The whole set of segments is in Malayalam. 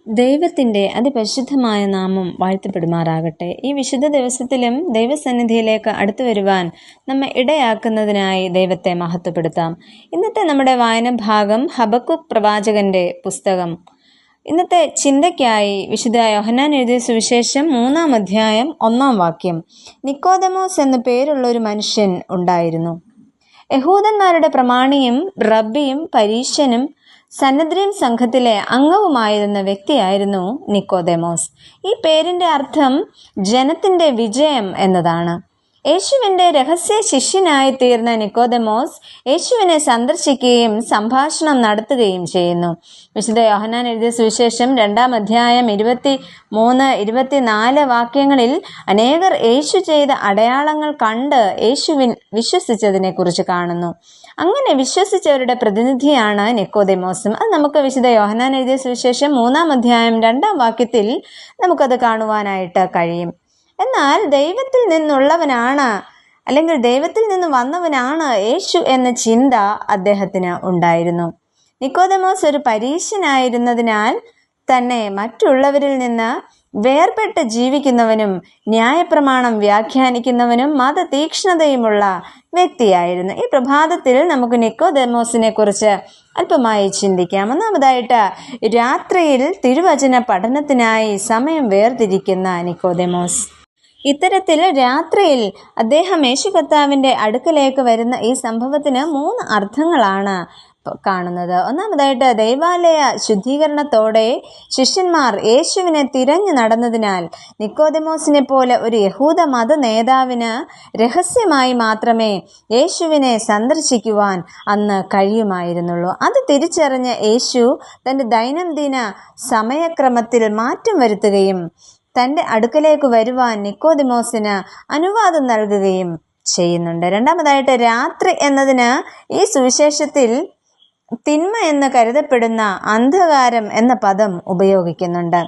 ദൈവത്തിൻ്റെ അതിപരിശുദ്ധമായ നാമം വാഴ്ത്തപ്പെടുമാറാകട്ടെ. ഈ വിശുദ്ധ ദിവസത്തിലും ദൈവസന്നിധിയിലേക്ക് അടുത്തു വരുവാൻ നമ്മെ ഇടയാക്കുന്നതിനായി ദൈവത്തെ മഹത്വപ്പെടുത്താം. ഇന്നത്തെ നമ്മുടെ വായന ഭാഗം ഹബക്കൂക്ക് പ്രവാചകന്റെ പുസ്തകം. ഇന്നത്തെ ചിന്തയ്ക്കായി വിശുദ്ധ യോഹന്നാൻ എഴുതിയ സുവിശേഷം 3-ാം അധ്യായം 1-ാം വാക്യം. നിക്കോദെമോസ് എന്നു പേരുള്ള ഒരു മനുഷ്യൻ ഉണ്ടായിരുന്നു. യഹൂദന്മാരുടെ പ്രമാണിയും റബ്ബിയും പരീശനും സന്നദ്രീൻ സംഘത്തിലെ അംഗവുമായിരുന്ന വ്യക്തിയായിരുന്നു നിക്കോദെമോസ്. ഈ പേരിൻ്റെ അർത്ഥം ജനത്തിൻ്റെ വിജയം എന്നതാണ്. യേശുവിൻ്റെ രഹസ്യ ശിഷ്യനായി തീർന്ന നിക്കോദെമോസ് യേശുവിനെ സന്ദർശിക്കുകയും സംഭാഷണം നടത്തുകയും ചെയ്യുന്നു. വിശുദ്ധ യോഹന്നാൻ എഴുതിയ സുവിശേഷം 2-ാം അധ്യായം 23-24 വാക്യങ്ങളിൽ അനേകർ യേശു ചെയ്ത അടയാളങ്ങൾ കണ്ട് യേശുവിൽ വിശ്വസിച്ചതിനെ കുറിച്ച് കാണുന്നു. അങ്ങനെ വിശ്വസിച്ചവരുടെ പ്രതിനിധിയാണ് നിക്കോദെമോസും. അത് നമുക്ക് വിശുദ്ധ യോഹന്നാൻ എഴുതിയ സുവിശേഷം 3-ാം അധ്യായം 2-ാം വാക്യത്തിൽ നമുക്കത് കാണുവാനായിട്ട് കഴിയും. എന്നാൽ ദൈവത്തിൽ നിന്നുള്ളവനാണ്, അല്ലെങ്കിൽ ദൈവത്തിൽ നിന്ന് വന്നവനാണ് യേശു എന്ന ചിന്ത അദ്ദേഹത്തിന് ഉണ്ടായിരുന്നു. നിക്കോദെമോസ് ഒരു പരീശനായിരുന്നതിനാൽ തന്നെ മറ്റുള്ളവരിൽ നിന്ന് വേർപെട്ട് ജീവിക്കുന്നവനും ന്യായപ്രമാണം വ്യാഖ്യാനിക്കുന്നവനും മതതീക്ഷ്ണതയുമുള്ള വ്യക്തിയായിരുന്നു. ഈ പ്രഭാതത്തിൽ നമുക്ക് നിക്കോദെമോസിനെ കുറിച്ച് അല്പമായി ചിന്തിക്കാം. ഒന്നാമതായിട്ട്, രാത്രിയിൽ തിരുവചന പഠനത്തിനായി സമയം വേർതിരിക്കുന്ന നിക്കോദെമോസ്. ഇത്തരത്തിൽ രാത്രിയിൽ അദ്ദേഹം യേശു കർത്താവിൻ്റെ അടുക്കലേക്ക് വരുന്ന ഈ സംഭവത്തിന് 3 അർത്ഥങ്ങളാണ് കാണുന്നത്. ഒന്നാമതായിട്ട്, ദൈവാലയ ശുദ്ധീകരണത്തോടെ ശിഷ്യന്മാർ യേശുവിനെ തിരഞ്ഞു നടന്നതിനാൽ നിക്കോദെമോസിനെ പോലെ ഒരു യഹൂദ മത നേതാവിന് രഹസ്യമായി മാത്രമേ യേശുവിനെ സന്ദർശിക്കുവാൻ അന്ന് കഴിയുമായിരുന്നുള്ളൂ. അത് തിരിച്ചറിഞ്ഞ യേശു തൻ്റെ ദൈനംദിന സമയക്രമത്തിൽ മാറ്റം വരുത്തുകയും തൻ്റെ അടുക്കലേക്ക് വരുവാൻ നിക്കോദെമോസിന് അനുവാദം നൽകുകയും ചെയ്യുന്നുണ്ട്. രണ്ടാമതായിട്ട്, രാത്രി എന്നതിന് ഈ സുവിശേഷത്തിൽ തിന്മ എന്ന് കരുതപ്പെടുന്ന അന്ധകാരം എന്ന പദം ഉപയോഗിക്കുന്നുണ്ട്.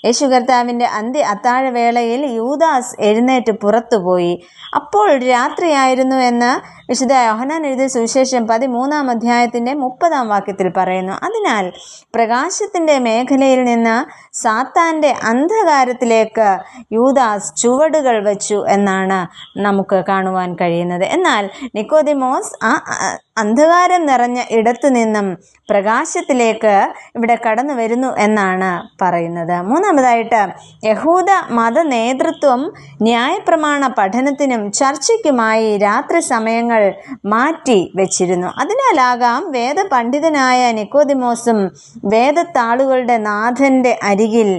യേശു കർത്താവിൻ്റെ അത്താഴവേളയിൽ യൂദാസ് എഴുന്നേറ്റ് പുറത്തുപോയി. അപ്പോൾ രാത്രിയായിരുന്നു എന്ന് വിശുദ്ധ യോഹന്നാൻ എഴുതിയ സുവിശേഷം 13-ാം അധ്യായത്തിൻ്റെ 30-ാം വാക്യത്തിൽ പറയുന്നു. അതിനാൽ പ്രകാശത്തിൻ്റെ മേഖലയിൽ നിന്ന് സാത്താൻ്റെ അന്ധകാരത്തിലേക്ക് യൂദാസ് ചുവടുകൾ വച്ചു എന്നാണ് നമുക്ക് കാണുവാൻ കഴിയുന്നത്. എന്നാൽ നിക്കോദെമോസ് ആ അന്ധകാരം നിറഞ്ഞ ഇടത്തു നിന്നും പ്രകാശത്തിലേക്ക് ഇവിടെ കടന്നു വരുന്നു എന്നാണ് പറയുന്നത്. മൂന്നാമതായിട്ട്, യഹൂദ മത നേതൃത്വം ന്യായപ്രമാണ പഠനത്തിനും ചർച്ചയ്ക്കുമായി രാത്രി സമയങ്ങൾ മാറ്റി വെച്ചിരുന്നു. അതിനാലാകാം വേദപണ്ഡിതനായ നിക്കോദെമോസും വേദത്താളുകളുടെ നാഥൻ്റെ അരികിൽ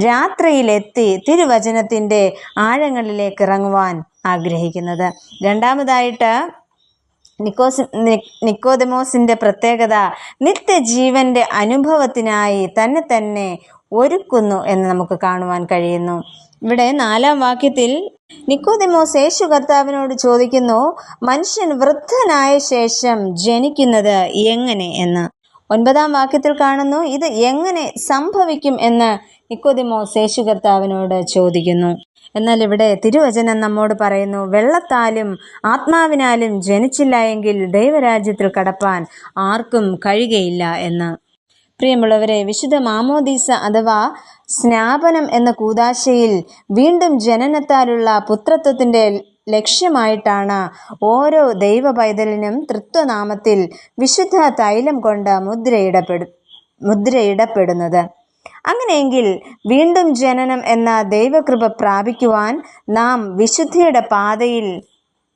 രാത്രിയിലെത്തി തിരുവചനത്തിൻ്റെ ആഴങ്ങളിലേക്ക് ഇറങ്ങുവാൻ ആഗ്രഹിക്കുന്നത്. രണ്ടാമതായിട്ട്, നിക്കോദെമോസിൻ്റെ പ്രത്യേകത നിത്യജീവൻ്റെ അനുഭവത്തിനായി തന്നെ ഒരുക്കുന്നു എന്ന് നമുക്ക് കാണുവാൻ കഴിയുന്നു. ഇവിടെ 4-ാം വാക്യത്തിൽ നിക്കോദെമോസ് യേശു കർത്താവിനോട് ചോദിക്കുന്നു, മനുഷ്യൻ വൃദ്ധനായ ശേഷം ജനിക്കുന്നത് എങ്ങനെ എന്ന്. 9-ാം വാക്യത്തിൽ കാണുന്നു, ഇത് എങ്ങനെ സംഭവിക്കും എന്ന് നിക്കോദെമോസ് യേശു കർത്താവിനോട് ചോദിക്കുന്നു. എന്നാൽ ഇവിടെ തിരുവചനം നമ്മോട് പറയുന്നു, വെള്ളത്താലും ആത്മാവിനാലും ജനിച്ചില്ല എങ്കിൽ ദൈവരാജ്യത്തിൽ കടപ്പാൻ ആർക്കും കഴിയുകയില്ല എന്ന്. പ്രിയമുള്ളവരെ, വിശുദ്ധ മാമോദീസ അഥവാ സ്നാപനം എന്ന കൂദാശയിൽ വീണ്ടും ജനനത്താലുള്ള പുത്രത്വത്തിൻ്റെ ലക്ഷ്യമായിട്ടാണ് ഓരോ ദൈവ പൈതലിനും തൃത്വനാമത്തിൽ വിശുദ്ധ തൈലം കൊണ്ട് മുദ്രയിടപ്പെടുന്നത്. അങ്ങനെയെങ്കിൽ വീണ്ടും ജനനം എന്ന ദൈവകൃപ പ്രാപിക്കുവാൻ നാം വിശുദ്ധിയുടെ പാതയിൽ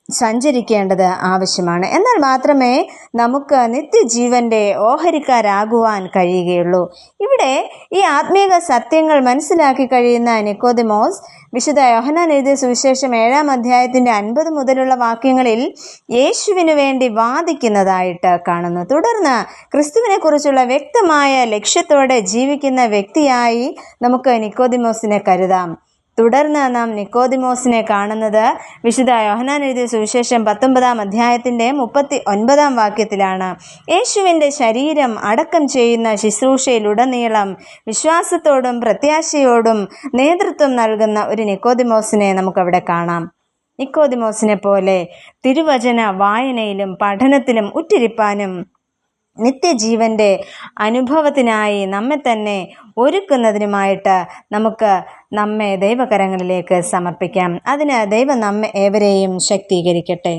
സഞ്ചരിക്കേണ്ടത് ആവശ്യമാണ്. എന്നാൽ മാത്രമേ നമുക്ക് നിത്യജീവൻ്റെ ഓഹരിക്കാരാകുവാൻ കഴിയുകയുള്ളൂ. ഇവിടെ ഈ ആത്മീക സത്യങ്ങൾ മനസ്സിലാക്കി കഴിയുന്ന നിക്കോദെമോസ് വിശുദ്ധ യോഹന്നാൻ എഴുതിയ സുവിശേഷം 7-ാം അധ്യായത്തിൻ്റെ 50 മുതലുള്ള വാക്യങ്ങളിൽ യേശുവിനു വേണ്ടി വാദിക്കുന്നതായിട്ട് കാണുന്നു. തുടർന്ന് ക്രിസ്തുവിനെ കുറിച്ചുള്ള വ്യക്തമായ ലക്ഷ്യത്തോടെ ജീവിക്കുന്ന വ്യക്തിയായി നമുക്ക് നിക്കോദെമോസിനെ കരുതാം. തുടർന്ന് നാം നിക്കോദെമോസിനെ കാണുന്നത് വിശുദ്ധ യോഹന്നാൻ എഴുതിയ സുവിശേഷം 19-ാം അധ്യായത്തിൻ്റെ 39-ാം വാക്യത്തിലാണ്. യേശുവിൻ്റെ ശരീരം അടക്കം ചെയ്യുന്ന ശുശ്രൂഷയിലുടനീളം വിശ്വാസത്തോടും പ്രത്യാശയോടും നേതൃത്വം നൽകുന്ന ഒരു നിക്കോദെമോസിനെ നമുക്കവിടെ കാണാം. നിക്കോദെമോസിനെ പോലെ തിരുവചന വായനയിലും പഠനത്തിലും ഉറ്റിരിപ്പാനും നിത്യജീവൻ്റെ അനുഭവത്തിനായി നമ്മെ തന്നെ ഒരുക്കുന്നതിനുമായിട്ട് നമുക്ക് നമ്മെ ദൈവകരങ്ങളിലേക്ക് സമർപ്പിക്കാം. അതിന് ദൈവം നമ്മെ ഏവരെയും ശക്തീകരിക്കട്ടെ.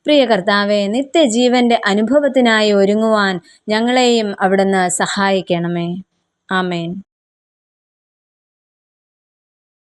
പ്രിയ കർത്താവെ, നിത്യജീവൻ്റെ അനുഭവത്തിനായി ഒരുങ്ങുവാൻ ഞങ്ങളെയും അവിടുന്ന് സഹായിക്കണമേ. ആമേൻ.